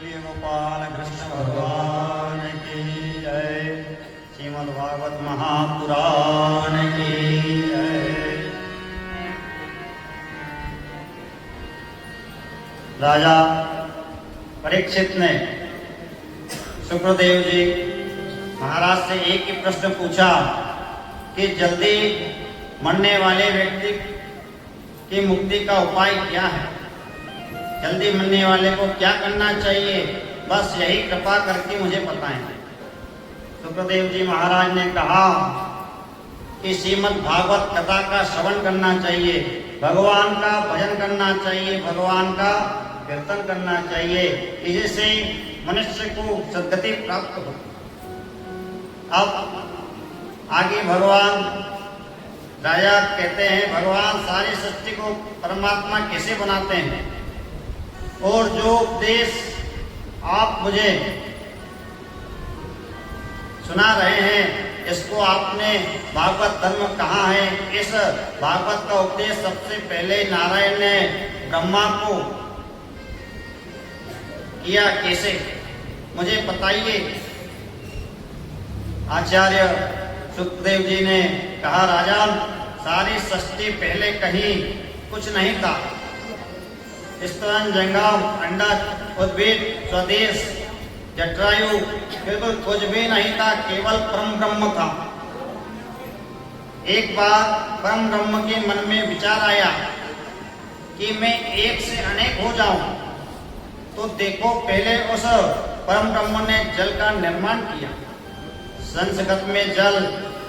श्री गोपाल कृष्ण भगवान की जय। श्रीमद् भागवत महापुराण की जय। राजा परीक्षित ने सुखदेव जी महाराज से एक ही प्रश्न पूछा कि जल्दी मरने वाले व्यक्ति की मुक्ति का उपाय क्या है, जल्दी मरने वाले को क्या करना चाहिए, बस यही कृपा करके मुझे बताएं। सुखदेव जी महाराज ने कहा कि श्रीमद् भागवत कथा का श्रवण करना चाहिए, भगवान का भजन करना चाहिए, भगवान का कीर्तन करना चाहिए, इससे मनुष्य को सद्गति प्राप्त हो। अब आगे भगवान राजा कहते हैं, भगवान सारी सृष्टि को परमात्मा कैसे बनाते हैं और जो उपदेश आप मुझे सुना रहे हैं इसको आपने भागवत धर्म कहा है। इस भागवत का उपदेश सबसे पहले नारायण ने ब्रह्मा को किया, कैसे मुझे बताइए। आचार्य सुखदेव जी ने कहा, राजा सारी सृष्टि पहले कहीं कुछ नहीं था, स्तन जंगम अंडा उद्भिद स्वदेश जठरायु बिल्कुल कुछ भी नहीं था, केवल परम ब्रह्म था। एक बार परम ब्रह्म के मन में विचार आया कि मैं एक से अनेक हो जाऊं, तो देखो पहले उस परम ब्रह्म ने जल का निर्माण किया। संस्कृत में जल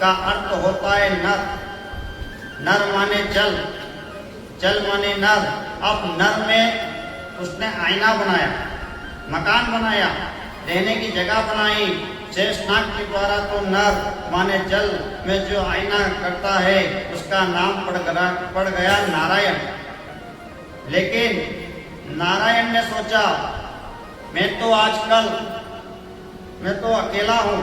का अर्थ होता है नर, नर माने जल, जल माने नर। अब नर में उसने आईना बनाया, मकान बनाया, रहने की जगह बनाई। शेषनाग के द्वारा तो नर माने जल में जो आईना करता है उसका नाम पड़ गया नारायण। लेकिन नारायण ने सोचा मैं तो अकेला हूँ,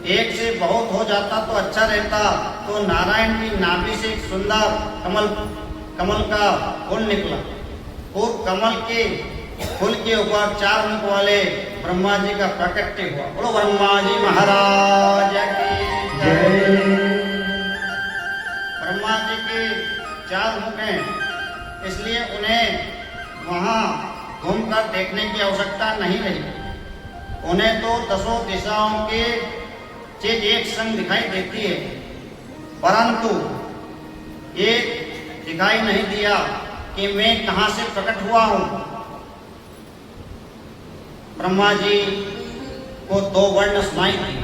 एक से बहुत हो जाता तो अच्छा रहता। तो नारायण की नाभि से एक सुंदर कमल का फूल निकला और कमल के फूल के ऊपर 4 मुख वाले ब्रह्मा जी का प्राकट्य हुआ। बोलो ब्रह्मा जी महाराज की जय। ब्रह्मा जी के 4 मुख हैं, इसलिए उन्हें वहां घूमकर देखने की आवश्यकता नहीं रही। उन्हें तो 10 दिशाओं के चीज एक संग दिखाई देती है, परंतु ये दिखाई नहीं दिया कि मैं कहां से प्रकट हुआ हूं। ब्रह्मा जी को 2 वर्ण सुनाई दी,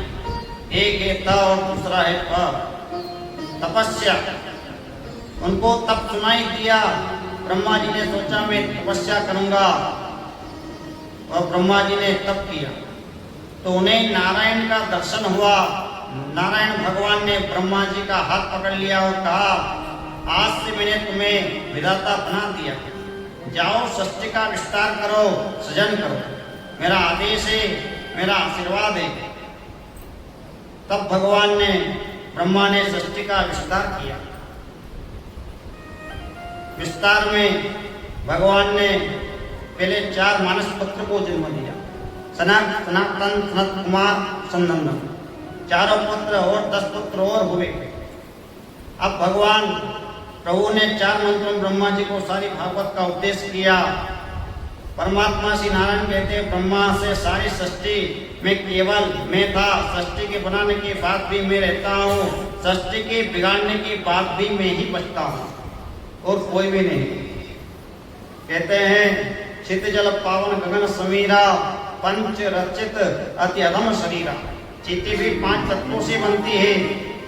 एक है त और दूसरा है प, तपस्या। उनको तप सुनाई दिया। ब्रह्मा जी ने सोचा मैं तपस्या करूंगा और ब्रह्मा जी ने तप किया तो उन्हें नारायण का दर्शन हुआ। नारायण भगवान ने ब्रह्मा जी का हाथ पकड़ लिया और कहा, आज से मैंने तुम्हें विधाता बना दिया, जाओ सृष्टि का विस्तार करो, सृजन करो, मेरा आदेश है, मेरा आशीर्वाद है। तब भगवान ने ब्रह्मा ने सृष्टि का विस्तार किया। विस्तार में भगवान ने पहले 4 मानस पुत्र को जन्म दिया, सनातन, सनत कुमार, संदन। 4 पुत्र और 10 पुत्र और हुए। अब भगवान प्रभु ने 4 मंत्रों में ब्रह्मा जी को सारी भागवत का उपदेश किया। परमात्मा श्री नारायण कहते हैं, ब्रह्मा से सारी सृष्टि में केवल मैं था, सृष्टि के बनाने के बाद भी मैं रहता हूँ, सृष्टि के बिगाड़ने के बाद भी मैं ही बचता हूँ और कोई भी नहीं। कहते हैं, चित जल पावन गगन समीरा, पंच रचित अति अधम शरीरा। चींटी भी 5 तत्वों से बनती है,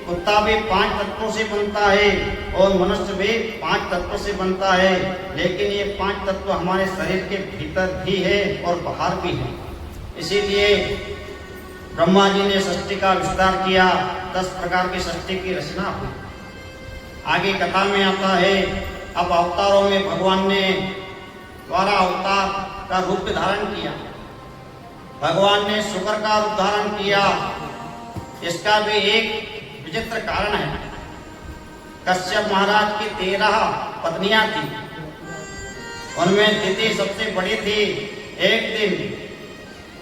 कुत्ता भी 5 तत्वों से बनता है और मनुष्य भी 5 तत्वों से बनता है। लेकिन ये 5 तत्व हमारे शरीर के भीतर भी है और बाहर भी है। इसीलिए ब्रह्मा जी ने सृष्टि का विस्तार किया, 10 प्रकार की सृष्टि की रचना हुई। आगे कथा में आता है, अब अवतारों में भगवान ने 12 अवतार का रूप धारण किया। भगवान ने शुक्र का रूप धारण किया। इसका भी एक विचित्र कारण है। कश्यप महाराज की 13 पत्नियां थी उनमें दिति सबसे बड़ी थी। एक दिन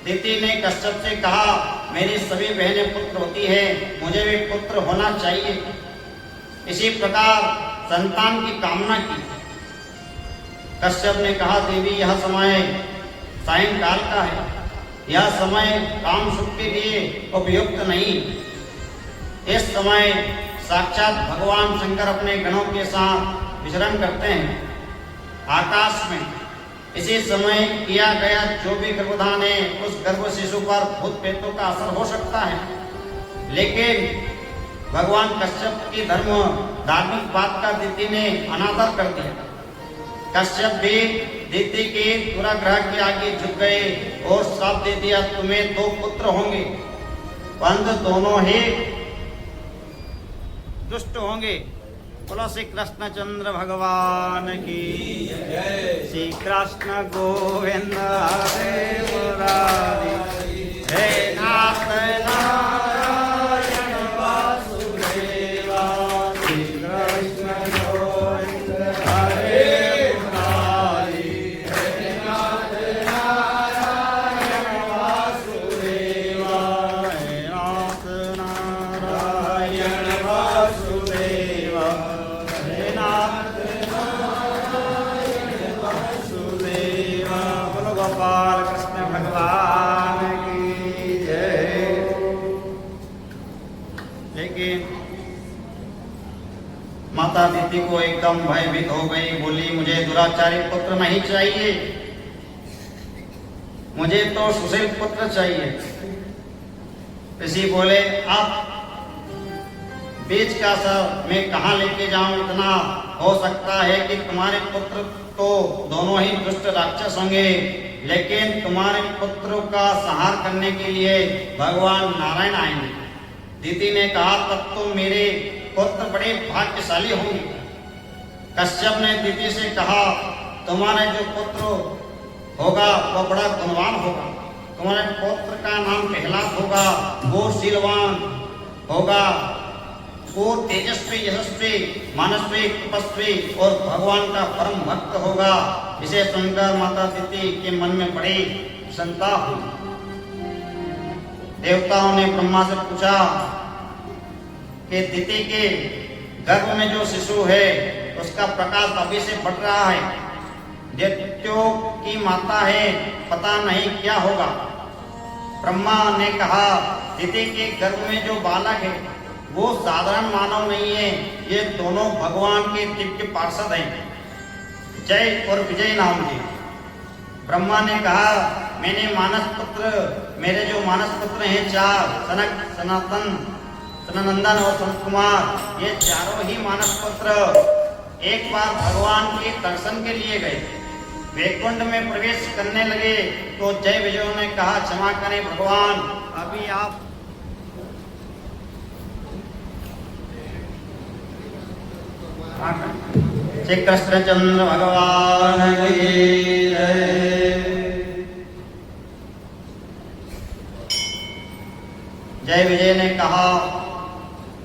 दिति ने कश्यप से कहा, मेरी सभी बहनें पुत्र होती है, मुझे भी पुत्र होना चाहिए। इसी प्रकार संतान की कामना की। कश्यप ने कहा, देवी यह समय सायंकाल का है, यह समय काम सुख के लिए उपयुक्त नहीं। इस समय साक्षात भगवान शंकर अपने गणों के साथ विचरण करते हैं आकाश में। इसी समय किया गया जो भी गर्भधान है उस गर्भ शिशु पर भूत प्रेतों का असर हो सकता है। लेकिन भगवान कश्यप की धार्मिक बात का दिति ने अनादर कर दिया। कश्यप भी दिति के दुराग्रह के आगे झुक गए और श्राप दे दिया, तुम्हें 2 पुत्र होंगे, परंतु दोनों ही दुष्ट होंगे। बोलो श्री कृष्ण चंद्र भगवान की जय। श्री कृष्ण गोविंद हरे मुरारी, हे नाथ नारायण वासुदेवा। श्री कृष्ण गोविंद हरे मुरारी, हे नाथ नारायण वासुदेवा। हे नाथ नारायण वासुदेवा। गोपाल कृष्ण भगवान की जय। लेकिन माता दिति को एकदम भयभीत हो गई, बोली, मुझे दुराचारी पुत्र नहीं चाहिए, मुझे तो सुशील पुत्र चाहिए। ऋषि बोले, आप बीच का सर मैं कहाँ लेके जाऊं? इतना हो सकता है कि तुम्हारे पुत्र तो दोनों ही दुष्ट राक्षस होंगे, लेकिन तुम्हारे पुत्रों का संहार करने के लिए भगवान नारायण आएंगे। दिति ने कहा, तब तो मेरे पुत्र बड़े भाग्यशाली होंगे। कश्यप ने दिति से कहा, तुम्हारे जो पुत्र होगा वह बड़ा गुणवान होगा। तुम्हारे पुत्र का नाम प्रहलाद होगा, वो शीलवान होगा, वो तेजस्वी, यशस्वी, मानस्वी, तपस्वी और भगवान का परम भक्त होगा। इसे सुनकर माता दिति के मन में बड़ी प्रसन्नता हुई। देवताओं ने ब्रह्मा से पूछा कि दिति के गर्भ में जो शिशु है उसका प्रकाश अभी से बढ़ रहा है, दैत्यों की माता है, पता नहीं क्या होगा। ब्रह्मा ने कहा, दिति के गर्भ में जो बालक है वो साधारण मानव नहीं है, ये दोनों भगवान के दिव्य पार्षद हैं, जय और विजय नाम के। ब्रह्मा ने कहा, मेरे मेरे जो मानस पुत्र हैं 4, सनक, सनातन, सनंदन और संत कुमार, ये चारों ही मानस पुत्र एक बार भगवान के दर्शन के लिए गए। वैकुंठ में प्रवेश करने लगे तो जय विजय ने कहा, क्षमा करें भगवान, अभी आप श्री कृष्ण चंद्र भगवान की जय। जय विजय ने कहा,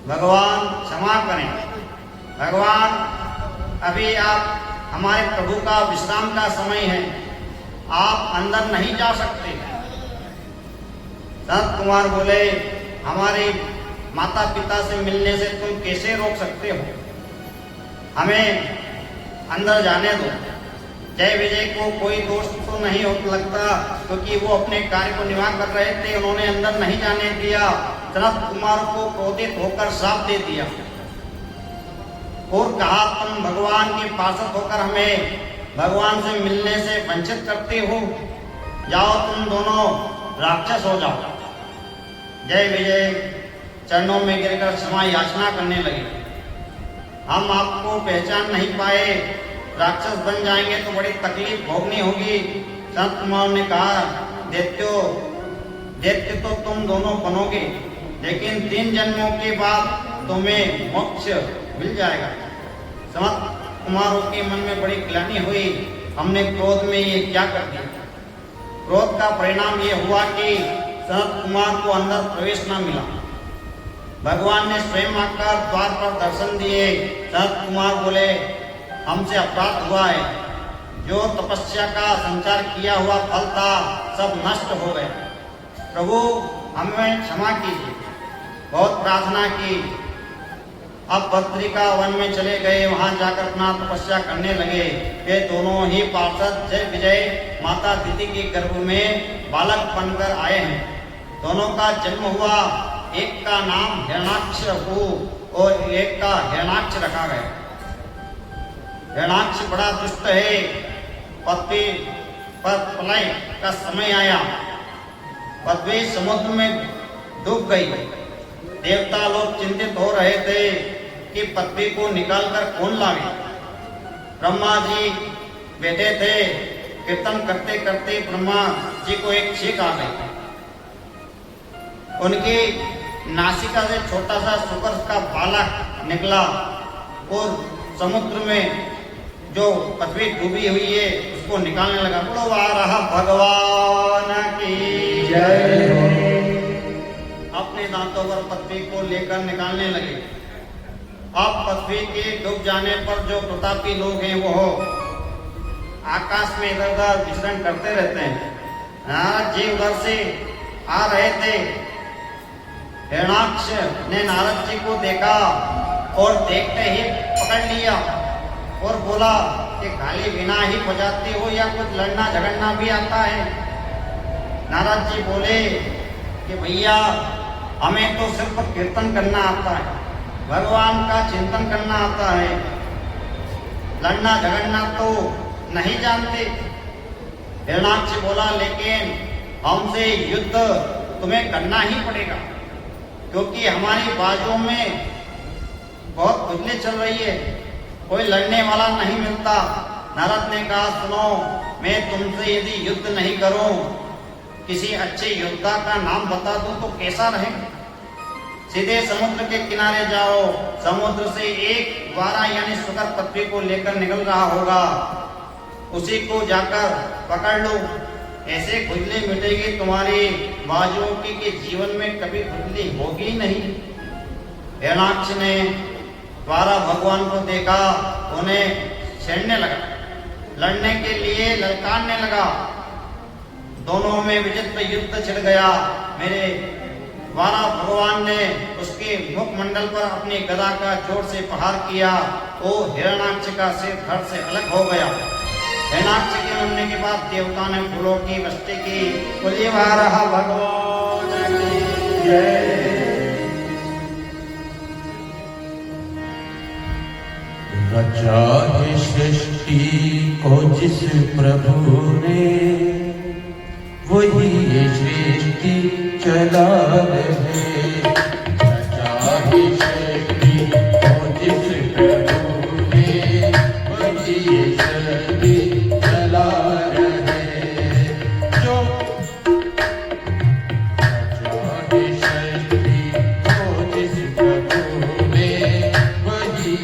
भगवान क्षमा करें, भगवान अभी आप हमारे प्रभु का विश्राम का समय है, आप अंदर नहीं जा सकते। संत कुमार बोले, हमारे माता पिता से मिलने से तुम कैसे रोक सकते हो, हमें अंदर जाने दो। जय विजय को कोई दोष तो नहीं लगता, क्योंकि वो अपने कार्य को निभा कर रहे थे, उन्होंने अंदर नहीं जाने दिया। सनत कुमार को क्रोधित होकर श्राप दे दिया और कहा, तुम भगवान के पार्षद होकर हमें भगवान से मिलने से वंचित करते हो, जाओ तुम दोनों राक्षस हो जाओ। जय विजय चरणों में गिरकर क्षमा याचना करने लगे, हम आपको पहचान नहीं पाए, राक्षस बन जाएंगे तो बड़ी तकलीफ भोगनी होगी। संत कुमार ने कहा, दैत्य तो तुम दोनों बनोगे, लेकिन 3 जन्मों के बाद तुम्हें मोक्ष मिल जाएगा। संत कुमारों के मन में बड़ी ग्लानि हुई, हमने क्रोध में ये क्या कर दिया। क्रोध का परिणाम ये हुआ कि संत कुमार को अंदर प्रवेश न मिला। भगवान ने स्वयं आकर द्वार पर दर्शन दिए। संत कुमार बोले, हमसे अपराध हुआ है, जो तपस्या का संचार किया हुआ फल था सब नष्ट हो गया। प्रभु हमें क्षमा कीजिए। बहुत प्रार्थना की। अब बद्रिका वन में चले गए, वहां जाकर अपना तपस्या करने लगे। वे दोनों ही पार्षद जय विजय माता दिति के गर्भ में बालक बनकर आए हैं। दोनों का जन्म हुआ, एक का नाम हिरणाक्ष हो और एक का हिरणाक्ष रखा गया। हिरणाक्ष बड़ा दुष्ट है। पृथ्वी पर प्रलय का समय आया, पृथ्वी समुद्र में डूब गई। देवता लोग चिंतित हो रहे थे कि पृथ्वी को निकालकर कौन लावे। ब्रह्मा जी बैठे थे, कीर्तन करते करते ब्रह्मा जी को एक छींक आ गई। उनकी नासिका से छोटा सा सुकर का बालक निकला और समुद्र में जो पृथ्वी डूबी हुई है उसको निकालने लगा। बोलो वाराह भगवान की जय। अपने दांतों पर पृथ्वी को लेकर निकालने लगे। अब पृथ्वी के डूब जाने पर जो प्रतापी लोग हैं वो आकाश में इधर उधर विचरण करते रहते हैं। नारद जी उधर से आ रहे थे। हिरणाक्ष ने नारद जी को देखा और देखते ही पकड़ लिया और बोला कि खाली बिना ही बजाते हो या कुछ लड़ना झगड़ना भी आता है। नारद जी बोले कि भैया हमें तो सिर्फ कीर्तन करना आता है, भगवान का चिंतन करना आता है, लड़ना झगड़ना तो नहीं जानते। हिरणाक्ष बोला लेकिन हमसे युद्ध तुम्हें करना ही पड़ेगा क्योंकि हमारी बाजू में बहुत खुजली चल रही है, कोई लड़ने वाला नहीं मिलता। नारद ने कहा सुनो, मैं तुमसे यदि युद्ध नहीं करूं, किसी अच्छे योद्धा का नाम बता दूं तो कैसा रहे। सीधे समुद्र के किनारे जाओ, समुद्र से एक वारा यानी सुकर पृथ्वी को लेकर निकल रहा होगा, उसी को जाकर पकड़ लो, ऐसे खुजली मिटेगी तुम्हारी बाजुओं की कि जीवन में कभी खुजली होगी नहीं। हिरणाक्ष ने द्वारा भगवान को देखा, उन्हें छेड़ने लगा, लड़ने के लिए ललकारने लगा। दोनों में विचित्र युद्ध छिड़ गया। मेरे द्वारा भगवान ने उसके मुखमंडल पर अपनी गदा का जोर से प्रहार किया। वो हिरणाक्ष का सिर धड़ से अलग हो गया। हिरणाक्ष के मरने के बाद देवता ने फूलों की वृष्टि की। बोलिए वाराह भगवान की जय। रचा है सृष्टि को जिस प्रभु ने, वही ये सृष्टि चला रहे। रचा है सृष्टि को जिस प्रभु ने, वही ये सृष्टि चला रहे। जो रचा है सृष्टि को जिस प्रभु ने, वही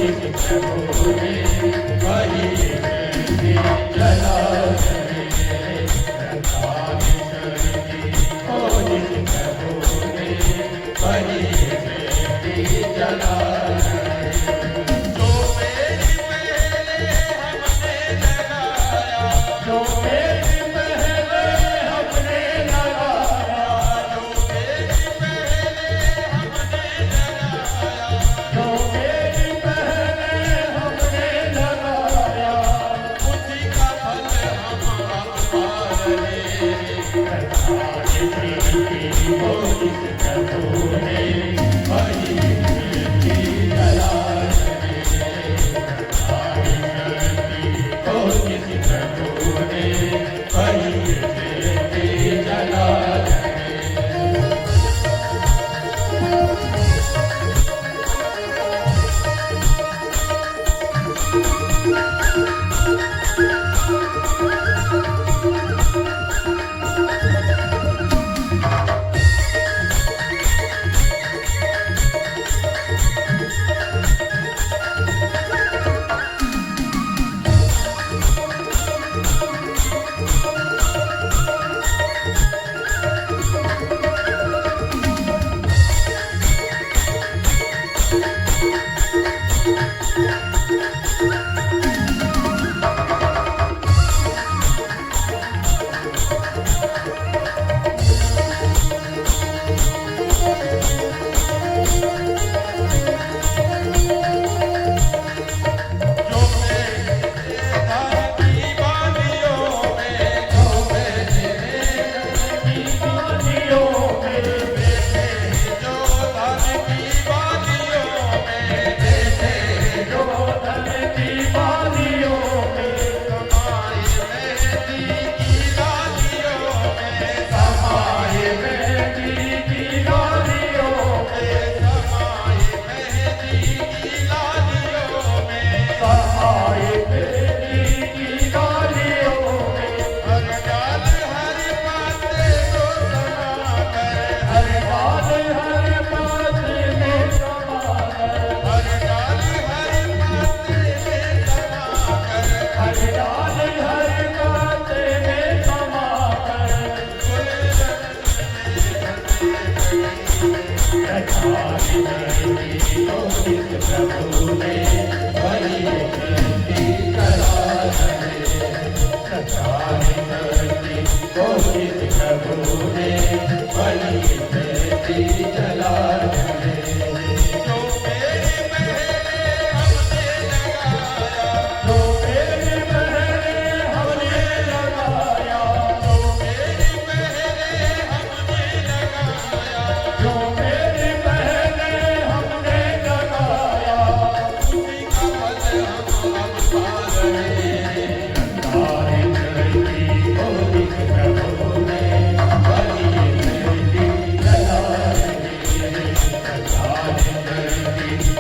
जिस प्रभु ने वही सृष्टि चला करे। रक्षा सृष्टि को जिस प्रभु ने वही सृष्टि चला करे। जो मेरी पहले हमने लगाया, जो मेरी पहले हमने लगाया, जो मेरी पहले हमने लगाया, जो मेरी पहले हमने लगाया, उसी का फल हम अब पा रहे। को जिस प्रभु ने वही सृष्टि चला करे।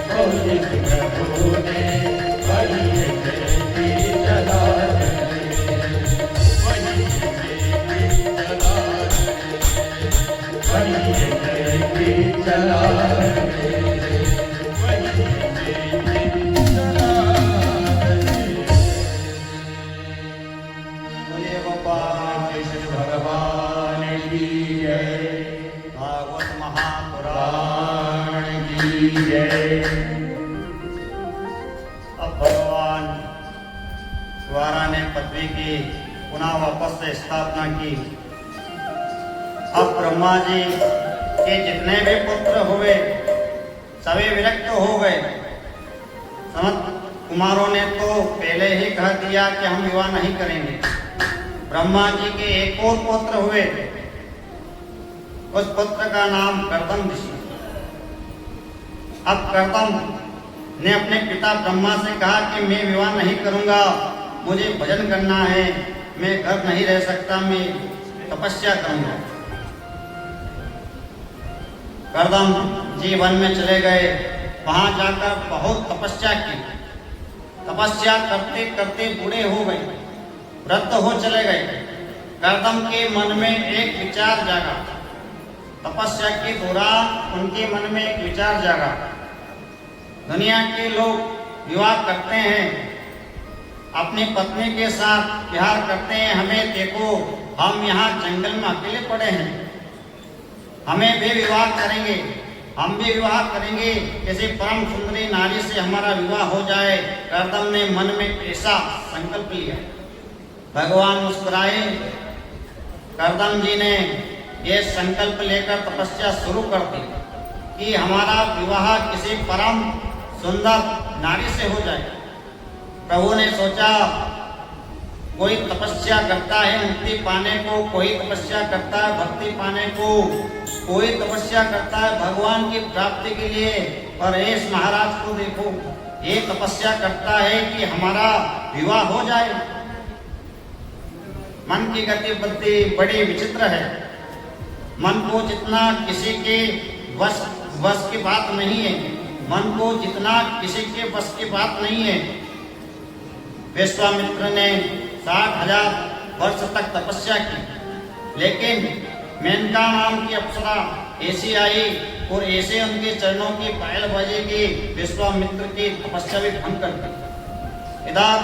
को जिस प्रभु ने वही सृष्टि चला करे। अब भगवान द्वारा ने पृथ्वी की पुनः वापस से स्थापना की। अब ब्रह्मा जी के जितने भी पुत्र हुए सभी विरक्त हो गए। समस्त कुमारों ने तो पहले ही कह दिया कि हम विवाह नहीं करेंगे। ब्रह्मा जी के एक और पुत्र हुए, उस पुत्र का नाम कर्दम ऋषि। अब कर्दम ने अपने पिता ब्रह्मा से कहा कि मैं विवाह नहीं करूंगा, मुझे भजन करना है, मैं घर नहीं रह सकता, मैं तपस्या करूंगा। कर्दम जी वन में चले गए, वहां जाकर बहुत तपस्या की। तपस्या करते करते बूढ़े हो गए, वृद्ध हो चले गए। कर्दम के मन में एक विचार जागा। तपस्या के दौरान उनके मन में एक विचार जागा। दुनिया के लोग विवाह करते हैं, अपनी पत्नी के साथ प्यार करते हैं, हमें देखो हम यहाँ जंगल में अकेले पड़े हैं, हमें भी विवाह करेंगे, हम भी विवाह करेंगे, किसी परम सुंदरी नारी से हमारा विवाह हो जाए। कर्दम ने मन में ऐसा संकल्प लिया। भगवान मुस्कुराए। कर्दम जी ने ये संकल्प लेकर तपस्या शुरू कर दी कि हमारा विवाह किसी परम सुंदर नारी से हो जाए। प्रभु ने सोचा कोई तपस्या करता है मुक्ति पाने को, कोई तपस्या करता है भक्ति पाने को, कोई तपस्या करता है भगवान की प्राप्ति के लिए। और इस महाराज को देखो, ये तपस्या करता है कि हमारा विवाह हो जाए। मन की गति बुद्धि बड़ी विचित्र है। मन को जितना किसी के वश की बात नहीं है, मन को जितना किसी के बस की बात नहीं है। विश्वामित्र ने 60,000 वर्ष तक तपस्या की, लेकिन मेनका नाम की अप्सरा ऐसी आई और ऐसे उनके चरणों की पायल बजेगी, विश्वामित्र की तपस्या भी भंग कर दी। इधर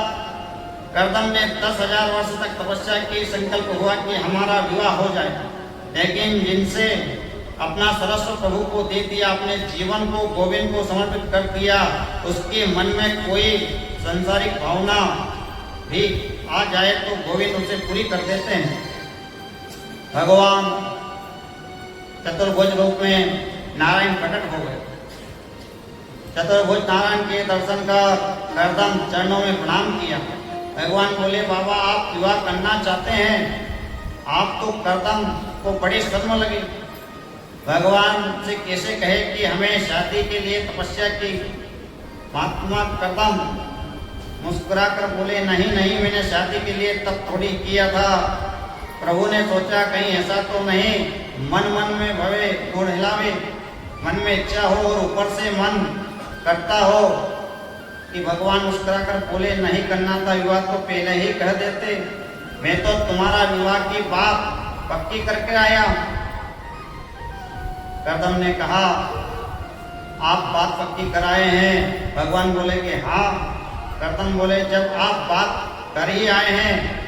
कर्दम ने 10,000 वर्ष तक तपस्या की, संकल्प हुआ कि हमारा विवाह हो जाए, लेकिन जिनसे अपना सर्वस्व प्रभु को दे दिया, अपने जीवन को गोविंद को समर्पित कर दिया, उसके मन में कोई संसारिक भावना भी आ जाए तो गोविंद उसे पूरी कर देते हैं। भगवान चतुर्भुज रूप में नारायण प्रकट हो गए। चतुर्भुज नारायण के दर्शन कर कर्दम चरणों में प्रणाम किया। भगवान बोले, बाबा आप विवाह करना चाहते हैं? आप तो कर्दम को बड़ी शर्म लगी। भगवान से कैसे कहे कि हमें शादी के लिए तपस्या की। महात्मा कर्दम मुस्कुराकर बोले, नहीं नहीं, मैंने शादी के लिए तब थोड़ी किया था। प्रभु ने सोचा कहीं ऐसा तो नहीं मन मन में भवे गुण हिलावे, मन में इच्छा हो और ऊपर से मन करता हो कि भगवान मुस्कुराकर बोले, नहीं करना था विवाह तो पहले ही कह देते, मैं तो तुम्हारा विवाह की बात पक्की करके आया। कर्दम ने कहा, आप बात पक्की कराए हैं? भगवान बोले कि हाँ। कर्दम बोले, जब आप बात कर ही आए हैं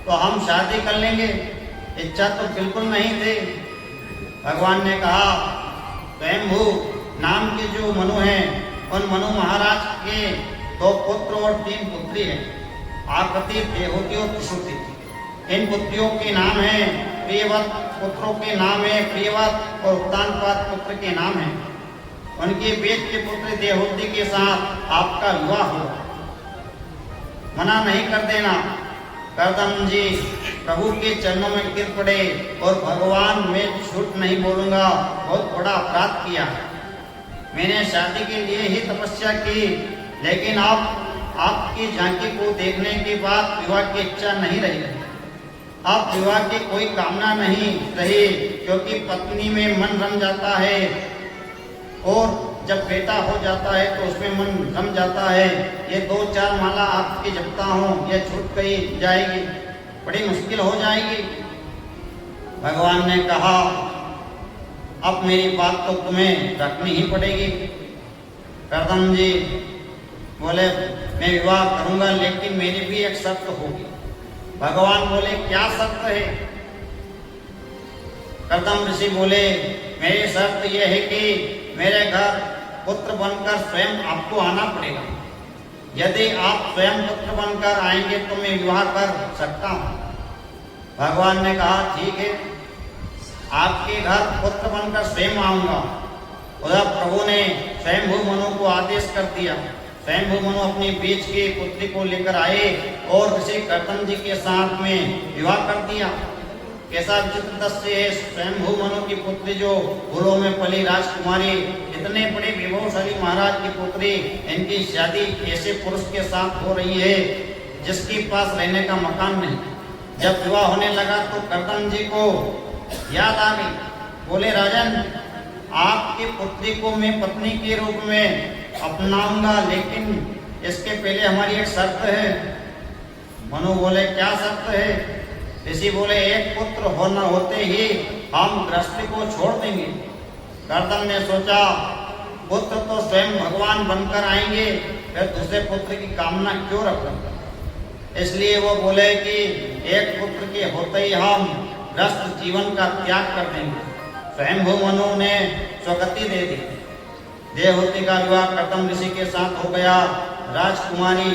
तो हम शादी कर लेंगे, इच्छा तो बिल्कुल नहीं थी। भगवान ने कहा, स्वयंभू नाम के जो मनु हैं, उन मनु महाराज के 2 पुत्र और 3 पुत्री हैं, आकृति, देहूति और प्रसूति। इन पुत्रियों के नाम हैं प्रियवत, पुत्रों के नाम है प्रियवत और उत्तानपाद पुत्र के नाम है। उनके बेट के पुत्र देहूति के साथ आपका विवाह हो, मना नहीं कर देना। कर्दम जी प्रभु के चरणों में गिर पड़े और भगवान, मैं झूठ नहीं बोलूंगा, बहुत बड़ा अपराध किया। मैंने शादी के लिए ही तपस्या की, लेकिन आपकी झांकी को देखने के बाद विवाह की इच्छा नहीं रही। अब विवाह की कोई कामना नहीं रही, क्योंकि पत्नी में मन रम जाता है और जब बेटा हो जाता है तो उसमें मन रम जाता है। ये 2-4 माला आपकी जपता हूँ, ये छूट गई जाएगी, बड़ी मुश्किल हो जाएगी। भगवान ने कहा, अब मेरी बात तो तुम्हें रखनी ही पड़ेगी। कर्दम जी बोले, मैं विवाह करूंगा, लेकिन मेरी भी एक शर्त होगी। भगवान बोले, क्या शर्त है? कर्दम ऋषि बोले, मेरी शर्त यह है कि मेरे घर पुत्र बनकर स्वयं आपको आना पड़ेगा। यदि आप स्वयं पुत्र बनकर आएंगे तो मैं विवाह कर सकता हूँ। भगवान ने कहा, ठीक है, आपके घर पुत्र बनकर स्वयं आऊंगा। उधर प्रभु ने स्वयंभू मनु को आदेश कर दिया। स्वयंभू मनु अपनी बीच की पुत्री को लेकर आए और ऋषि कर्दम जी के साथ में विवाह कर दिया। कैसा विचित्र दृश्य है! स्वयंभू मनु की पुत्री जो कुलों में पली राजकुमारी, इतने बड़े विभवशाली महाराज की पुत्री, इनकी शादी ऐसे पुरुष के साथ हो रही है जिसके पास रहने का मकान नहीं। जब विवाह होने लगा तो कर्दम जी को याद आ गई। बोले, राजन, आपकी पुत्री को मैं पत्नी के रूप में अपनाऊंगा, लेकिन इसके पहले हमारी एक शर्त है। मनु बोले, क्या शर्त है? ऋषि बोले, एक पुत्र होना होते ही हम गृहस्थी को छोड़ देंगे। कर्दम ने सोचा, पुत्र तो स्वयं भगवान बनकर आएंगे, फिर दूसरे पुत्र की कामना क्यों रखूं? इसलिए वो बोले कि एक पुत्र के होते ही हम ग्रस्त जीवन का त्याग कर देंगे। स्वयंभू मनु ने स्वगति दे दी। देवहूति का विवाह कर्दम ऋषि के साथ हो गया। राजकुमारी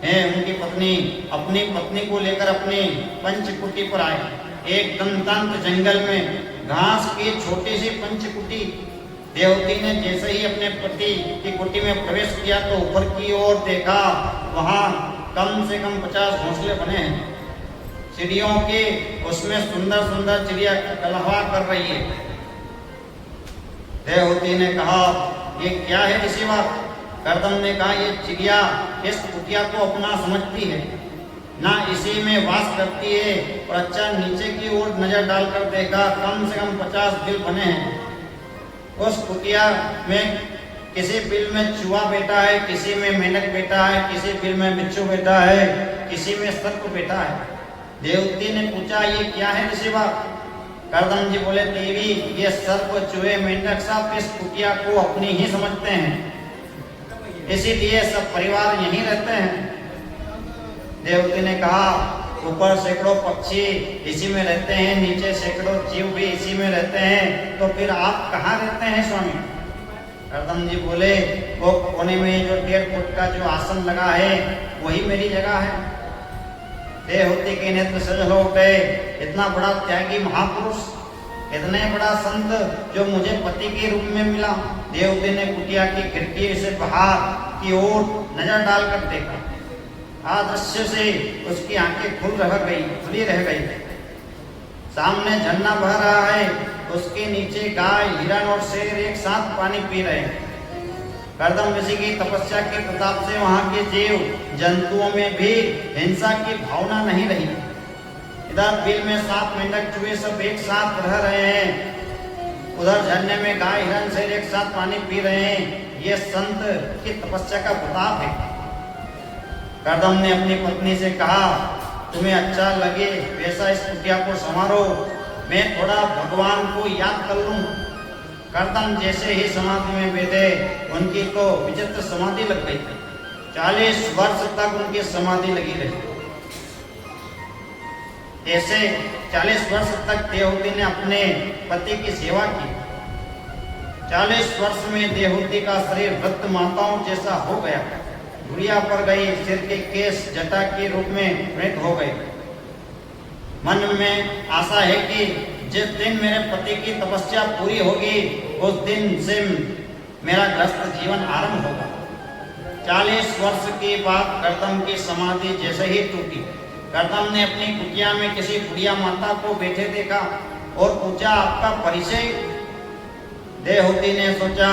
है उनकी पत्नी अपनी पत्नी को लेकर अपनी पंचकुटी पर आए। एक दंतांत जंगल में घास की छोटी सी पंचकुटी। देवहूति ने जैसे ही अपने पति की कुटी में प्रवेश किया तो ऊपर की ओर देखा, वहां कम से कम 50 घोंसले बने हैं। चिड़ियों के उसमें सुंदर सुंदर चिड़िया कलहवा कर रही है। देवहूति ने कहा, ये क्या है ऋषिवर? कर्दम ने कहा, ये चिड़िया इस कुटिया को अपना समझती है, ना इसी में वास करती है। और अच्छा नीचे की ओर नजर डालकर देखा, कम से कम 50 बिल बने हैं। उस कुटिया में किसी बिल में चूहा बैठा है, किसी में मेंढक बैठा है, किसी बिल में बिच्छू बैठा है, किसी में सर्प बैठा है। देवहूति ने पूछा, ये क्या है ऋषिवर? कर्दम जी बोले, देवी ये सर्प चूहे मेंढक सब इस कुटिया को अपनी ही समझते हैं, इसीलिए सब परिवार यहीं रहते हैं। देवहूति ने कहा, ऊपर सैकड़ों पक्षी इसी में रहते हैं, नीचे सैकड़ों जीव भी इसी में रहते हैं, तो फिर आप कहाँ रहते हैं स्वामी? कर्दम जी बोले, वो कोने में जो 1.5 फुट का जो आसन लगा है वही मेरी जगह है। देवहूति के नेत्र सजल हो गए। इतना बड़ा त्यागी महापुरुष, इतने बड़ा संत जो मुझे पति के रूप में मिला। देवहूति ने कुटिया की खिड़की से बाहर की ओर नजर डालकर देखा। आदृश्य से उसकी आंखें खुली रह गई। सामने झरना बह रहा है, उसके नीचे गाय, हिरण और शेर एक साथ पानी पी रहे हैं। कर्दम ऋषि की तपस्या के प्रताप से वहां के जीव जंतुओं में भी हिंसा की भावना नहीं रही। इधर बिल में सांप, मेंढक, चूहे सब एक साथ रह रहे हैं। उधर झरने में गाय, हिरण, शेर एक साथ पानी पी रहे हैं। ये संत की तपस्या का प्रताप है। कर्दम ने अपनी पत्नी से कहा, तुम्हें अच्छा लगे वैसा इस कुटिया को संवारो, मैं थोड़ा भगवान को याद कर लूं। कर्दम जैसे ही समाधि में बैठे, उनकी तो विचित्र समाधि लग गई। 40 वर्ष तक उनकी समाधि लगी रही। ऐसे 40 वर्ष तक देवहूति ने अपने पति की सेवा की। 40 वर्ष में देवहूति का शरीर वृद्ध माताओं जैसा हो गया। बुढ़िया पर गई, सिर के केस जटा के रूप में मृत हो गए। मन में आशा है कि जिस दिन मेरे पति की तपस्या पूरी होगी, उस दिन से मेरा ग्रस्त जीवन आरंभ होगा। 40 वर्ष के बाद कर्दम की समाधि जैसे ही टूटी, कर्दम ने अपनी कुटिया में किसी बुढ़िया माता को बैठे देखा और पूछा, आपका परिचय? देवहूति ने सोचा,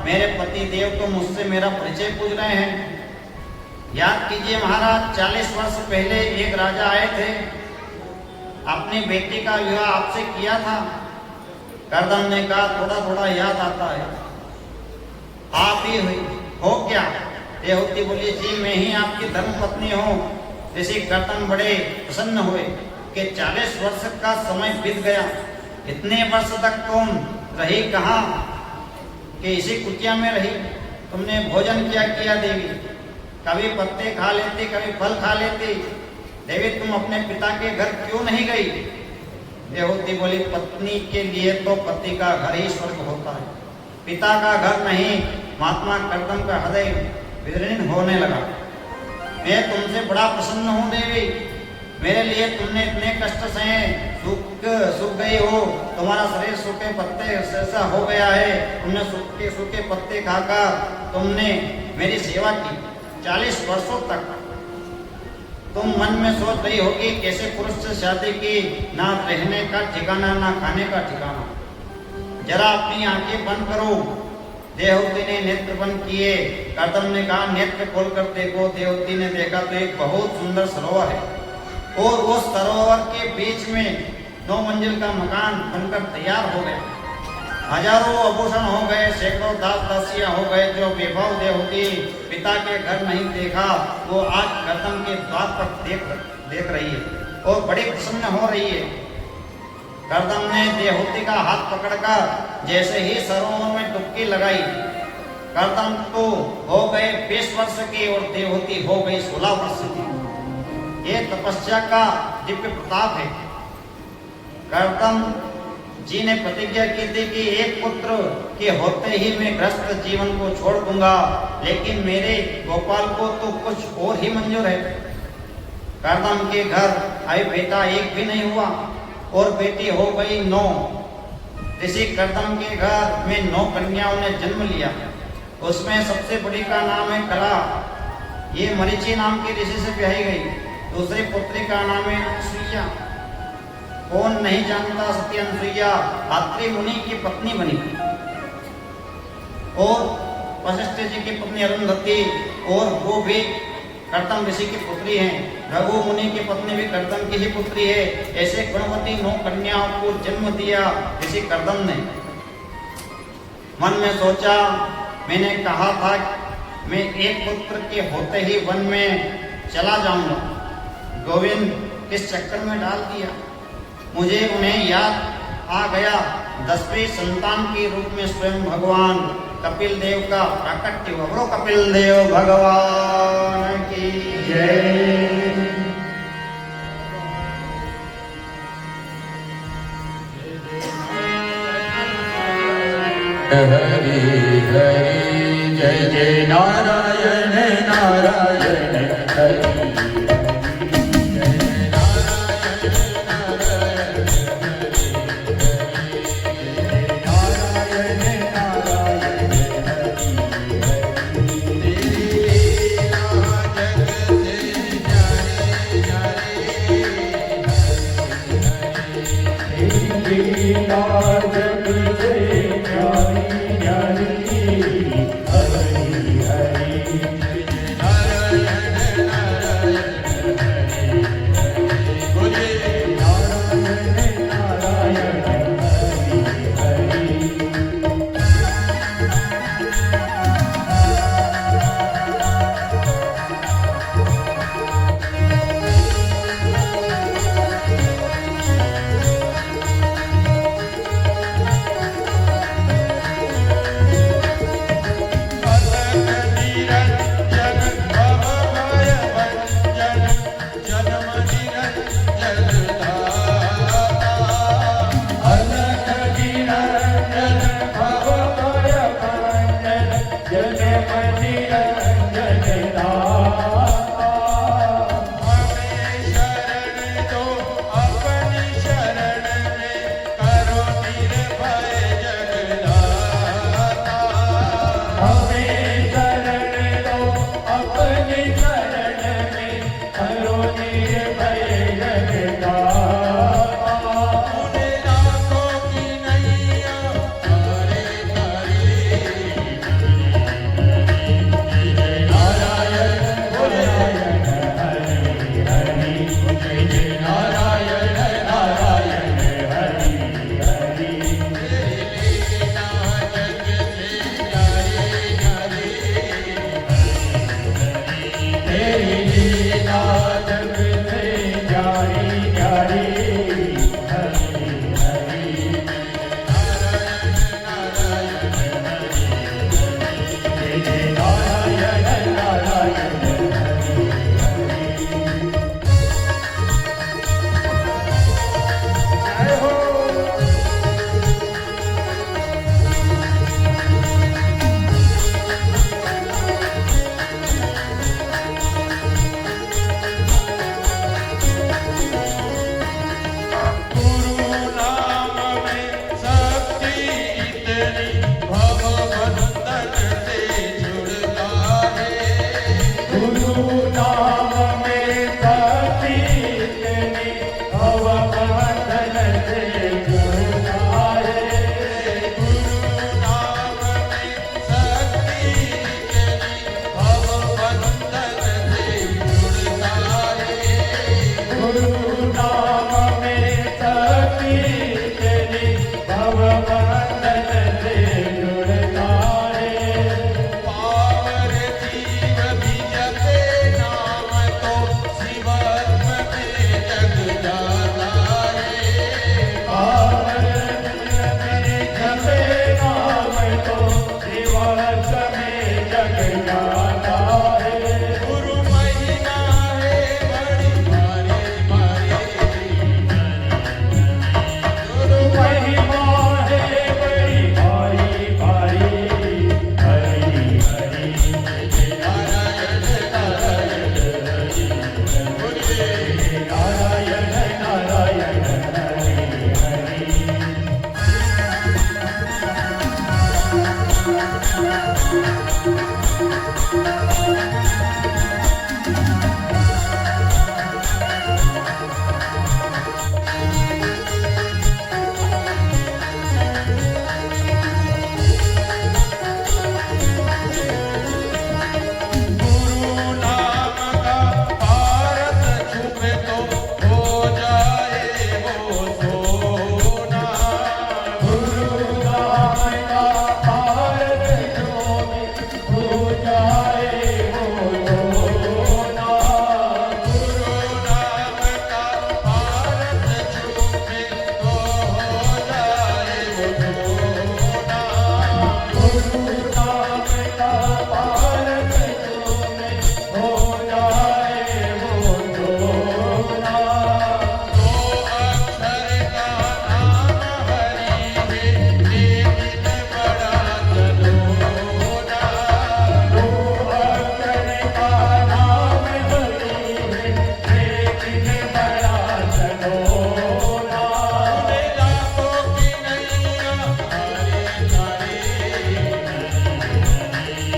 मेरे पति देव तो मुझसे मेरा परिचय पूछ रहे हैं। याद कीजिए महाराज, 40 वर्ष पहले एक राजा आए थे, अपनी बेटी का विवाह आपसे किया था। कर्दम ने कहा, थोड़ा थोड़ा याद आता है। आप ही हो क्या? देवहूति बोली, जी मैं ही आपकी धर्म पत्नी हूँ। ऋषि कर्दम बड़े प्रसन्न हुए कि 40 वर्ष का समय बीत गया। इतने वर्ष तक तुम रही कहाँ? कि इसी कुटिया में रही। तुमने भोजन क्या किया देवी? कभी पत्ते खा लेती, कभी फल खा लेती। देवी तुम अपने पिता के घर क्यों नहीं गई? देवहूति बोली, पत्नी के लिए तो पति का घर ही स्वर्ग होता है, पिता का घर नहीं। महात्मा कर्दम का हृदय विदीर्ण होने लगा। मैं तुमसे बड़ा प्रसन्न हूँ देवी, मेरे लिए तुमने इतने कष्ट सहे, सूख गई हो, तुम्हारा शरीर सूखे पत्ते जैसा हो गया है। तुमने सूखे सूखे पत्ते खाकर तुमने मेरी सेवा की 40 वर्षों तक। तुम मन में सोच रही होगी कैसे पुरुष से शादी की, ना रहने का ठिकाना ना खाने का ठिकाना। जरा अपनी आंखें बंद करो। देवहूति ने नेत्र बंद किए। कर्दम ने कहा, नेत्र खोलकर देखो। देवहूति ने देखा तो एक बहुत सुंदर सरोवर है और उस सरोवर के बीच में 9 मंजिल का मकान बनकर तैयार हो गया। हजारों आभूषण हो गए, सैकड़ों दास दासियां हो गए। जो वैभव देवहूति पिता के घर नहीं देखा, वो आज कर्दम के द्वार पर देख रही है और बड़ी प्रसन्न हो रही है। कर्दम ने देवहूति का हाथ पकड़कर जैसे ही सरोवर में डुबकी लगाई, कर्दम तो हो गए 20 वर्ष की और देवहूति हो गई 16 वर्ष की। ये तपस्या का दिव्य प्रताप है। कर्दम जी ने प्रतिज्ञा की थी कि एक पुत्र के होते ही मैं ग्रस्त जीवन को छोड़ दूंगा, लेकिन मेरे गोपाल को तो कुछ और ही मंजूर है। कर्दम के घर अभी बेटा एक भी नहीं हुआ और बेटी हो गई 9। ऋषि कर्दम के घर में 9 कन्याओं ने जन्म लिया। उसमें सबसे बड़ी का नाम है कला। ये मरीचि नाम के ऋषि से ब्याही गई। दूसरी पुत्री का नाम है अनसुईया। कौन नहीं जानता सती अनसुईया अत्रि मुनि की पत्नी बनी और वशिष्ठ जी की पत्नी अरुंधति, और वो भी कर्दम ऋषि की पुत्री हैं। रघु मुनि की पत्नी भी कर्दम की ही पुत्री है। ऐसे गुणवती 9 कन्याओं को जन्म दिया ऋषि कर्दम ने। मन में सोचा, मैंने कहा था मैं एक पुत्र के होते ही वन में चला जाऊंगा। गोविंद किस चक्कर में डाल दिया। मुझे उन्हें याद आ गया। 10वें संतान के रूप में स्वयं भगवान कपिल देव का प्राकट्य हुआ। बोलो कपिल देव भगवान की जय। हरि हरि जय जय नारायण नारायण हरि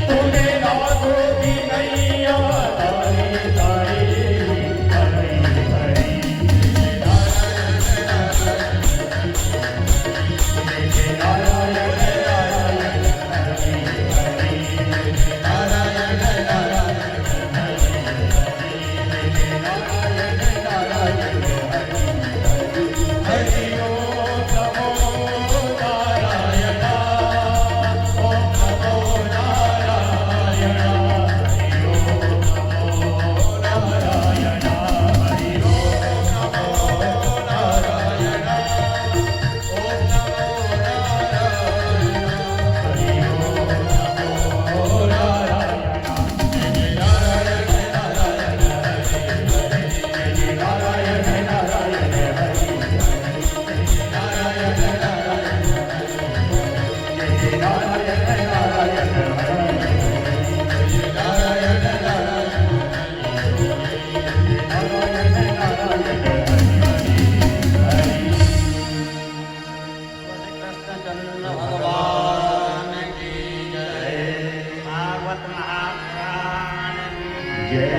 तुम्हें लाखों की नैया तारी तारी हरी हरी नारायण नारायण हरि हरि नारायण नारायण नारायण नारायण हरि ओम नमो नारायण ओम नमो नारायण हरि ओम नमो नारायण हरि ओम नमो नारायण ओम नमो श्री कृष्णचंद्र भगवान की जय। भागवत महापुराण की जय।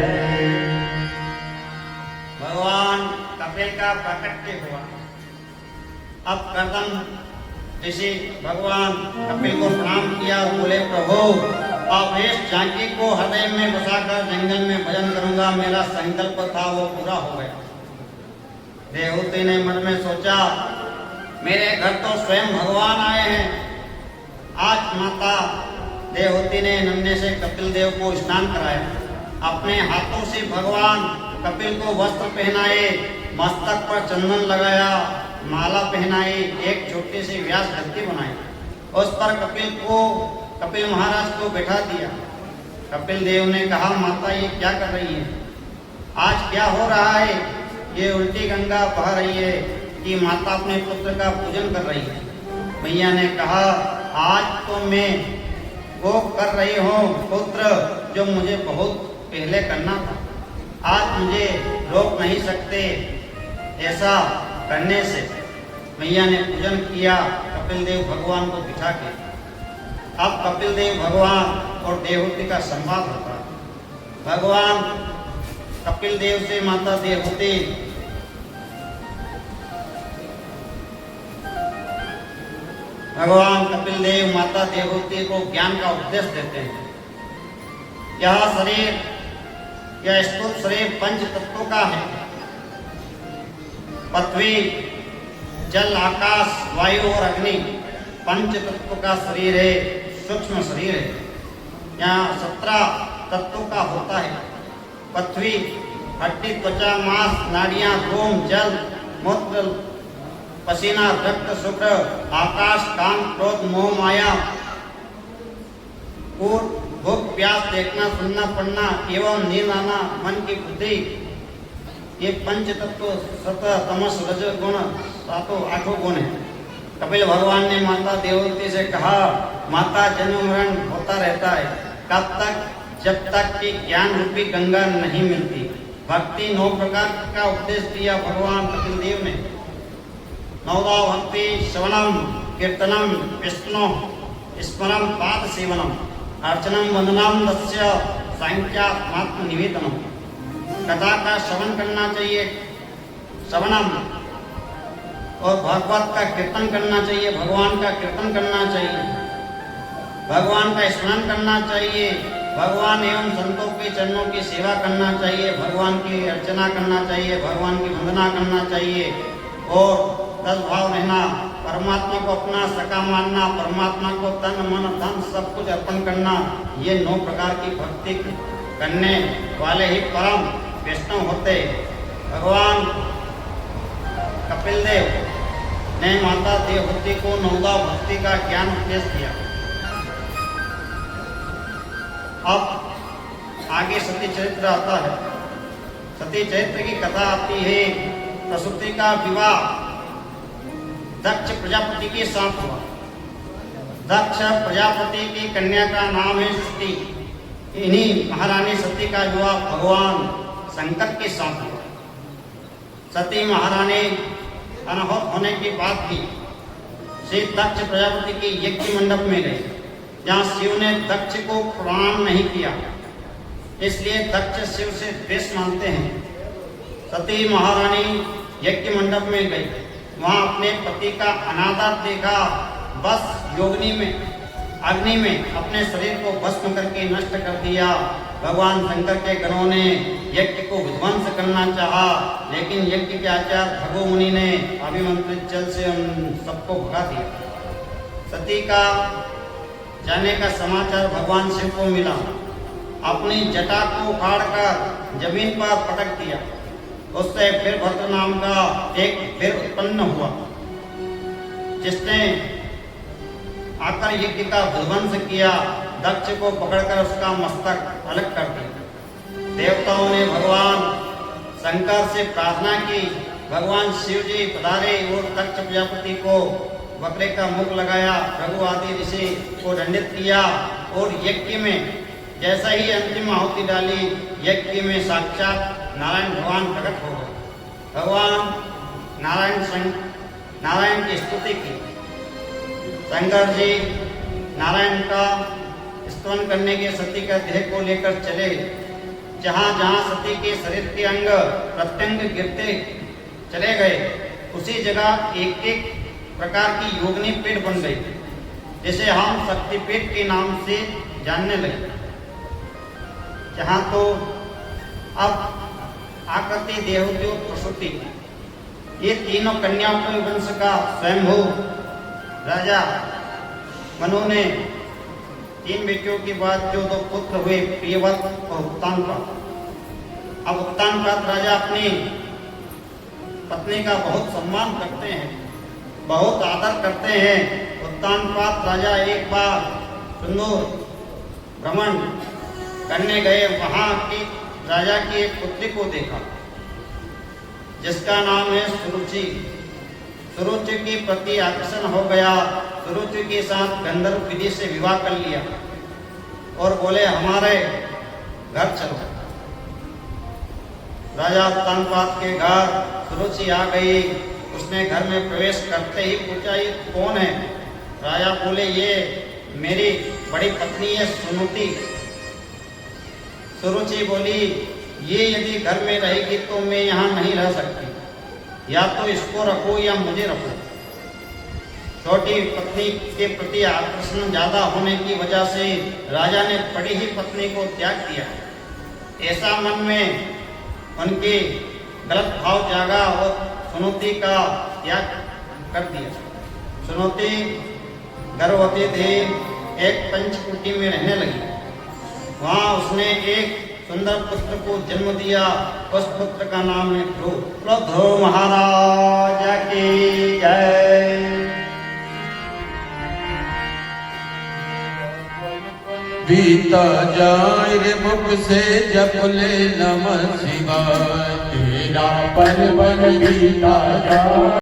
भगवान कपिल का प्राकट्य हुआ। अब कर्दम ऋषि भगवान कपिल को प्रणाम किया और बोले, प्रभु आप इस झांकी को हृदय में बसाकर जंगल में भजन करूंगा, मेरा संकल्प था वो पूरा हो गया। देवहूति ने मन में सोचा, मेरे घर तो स्वयं भगवान आए हैं। आज माता देवहूति ने नन्हे से कपिल देव को स्नान कराया, अपने हाथों से भगवान कपिल को वस्त्र पहनाए, मस्तक पर चंदन लगाया, माला पहनाई, एक छोटी सी व्यास धरती बनाई, उस पर कपिल महाराज को बैठा दिया। कपिल देव ने कहा, माता ये क्या कर रही है? आज क्या हो रहा है? ये उल्टी गंगा बह रही है कि माता अपने पुत्र का पूजन कर रही है। मैया ने कहा, आज तो मैं वो कर रही हूँ पुत्र जो मुझे बहुत पहले करना था। आज मुझे रोक नहीं सकते ऐसा करने से। मैया ने पूजन किया कपिल देव भगवान को बिठा के। अब कपिल देव भगवान और देवहूति का संवाद होता है। भगवान कपिल देव से माता देवहूति भगवान कपिल देव माता देवहूति को ज्ञान का उपदेश देते हैं। यह शरीर, यह स्थूल शरीर पंच तत्वों का है। पृथ्वी, जल, आकाश, वायु और अग्नि पंच तत्वों का शरीर है, सूक्ष्म शरीर है। यहाँ 17 तत्वों का होता है। पृथ्वी, हड्डी, त्वचा, मांस, नाड़ियां, रोम, जल, मूत्र, पसीना, रक्त, शुक्र, आकाश, काम, क्रोध, मोह, माया, भूख, प्यास, देखना, सुनना, पढ़ना एवं नींद आना, मन की बुद्धि, ये पंच तत्व सत्व तमस रज गुण 8 गुण है। कपिल भगवान ने माता देवहूति से कहा, माता जन्म मरण होता रहता है, कब तक? जब तक कि ज्ञान रूपी गंगा नहीं मिलती। भक्ति 9 प्रकार का उपदेश दिया भगवान कपिल देव ने। 9 भक्ति श्रवणम कीर्तनम विष्णु स्मरम पाद सेवनम अर्चनम वंदनम दस्य सांख्यात्मात्म निवेदनम। कथा का श्रवण करना चाहिए, श्रवणम, और भागवत का कीर्तन करना चाहिए, भगवान का कीर्तन करना चाहिए, भगवान का स्मरण करना चाहिए, भगवान एवं संतों के चरणों की सेवा करना चाहिए, भगवान की अर्चना करना चाहिए, भगवान की वंदना करना चाहिए और तद्भाव रहना, परमात्मा को अपना सखा मानना, परमात्मा को तन मन धन सब कुछ अर्पण करना। ये 9 प्रकार की भक्ति करने वाले ही परम वैष्णव होते। भगवान कपिल देव ने माता देवहूति को 9 भक्ति का ज्ञान उपदेश दिया। अब आगे सती चरित्र आता है। सती चरित्र की कथा आती है। प्रसूति का विवाह दक्ष प्रजापति के साथ हुआ। दक्ष प्रजापति की कन्या का नाम है सती। इन्हीं महारानी सती का विवाह भगवान शंकर के साथ हुआ। सती महारानी अनाहुत होने की बात की श्री दक्ष प्रजापति के यज्ञ मंडप में गई। जहाँ शिव ने दक्ष को प्रणाम नहीं किया, इसलिए दक्ष शिव से द्वेष मानते हैं। सती महारानी यज्ञ मंडप में गई, वहां अपने पति का अनादर देखा। बस योगिनी में अग्नि में अपने शरीर को भस्म करके नष्ट कर दिया। भगवान शंकर के गणों ने यज्ञ को विध्वंस करना चाहा, लेकिन यज्ञ के आचार्य भगो मुनि ने अभिमंत्रित जल से उन सबको भगा दिया। सती का जाने का समाचार भगवान शिव को मिला। अपनी जटा को उखाड़कर जमीन पर पटक दिया। उससे फिर भद्र नाम का एक फिर उत्पन्न हुआ, जिसने आकर यज्ञ का विध्वंस किया। दक्ष को पकड़कर उसका मस्तक अलग कर दिया। देवताओं ने भगवान शंकर से प्रार्थना की। भगवान शिव जी पधारे और दक्ष प्रजापति को बकरे का मुख लगाया, रघु आदि ऋषि को दंडित किया और यज्ञ में जैसा ही अंतिम आहुति डाली, यज्ञ में साक्षात नारायण भगवान प्रकट हो गए। भगवान नारायण की स्तुति की। शंकर जी नारायण का स्तवन करने के सती का देह को लेकर चले। जहाँ जहाँ सती के शरीर के अंग प्रत्यंग गिरते चले गए, उसी जगह एक एक प्रकार की योगिनी पीठ बन गई, जिसे हम शक्तिपीठ के नाम से जानने लगे। जहाँ तो अब आकृति, देवोद्योग, प्रसूति, ये तीनों कन्याओं के वंश का स्वयंभू राजा मनु ने 3 बेटियों के बाद जो 2 पुत्र हुए, प्रियव्रत और उत्तानपाद। अब उत्तानपाद राजा अपनी पत्नी का बहुत सम्मान करते हैं, बहुत आदर करते हैं। उत्तानपाद राजा एक बार सुंदर भ्रमण करने गए। वहां की राजा की एक पुत्री को देखा, जिसका नाम है सुरुचि। सुरुचि के प्रति आकर्षण हो गया। सुरुचि के साथ गंधर्व विधि से विवाह कर लिया और बोले, हमारे घर चलो। राजा उत्तानपाद के घर सुरुचि आ गई। उसने घर में प्रवेश करते ही पूछा, ये कौन है? राजा बोले, ये मेरी बड़ी पत्नी है सुनुति। सुरुचि बोली, ये यदि घर में रहेगी तो मैं यहाँ नहीं रह सकती, या तो इसको रखो या मुझे रखो। छोटी पत्नी के प्रति आकर्षण ज्यादा होने की वजह से राजा ने बड़ी ही पत्नी को त्याग दिया। ऐसा मन में उनके गलत भाव जागा और सुनुति का त्याग कर दिया। सुनुति गर्भवती थी, एक पंचकुटी में रहने लगी। वहाँ उसने एक सुंदर पुत्र को जन्म दिया। उस पुत्र का नाम है ध्रुव। ध्रुव महाराज की जय। बीता जाए रे मुख से जप ले नमः शिवाय, तेरा पल पल बीता जाए।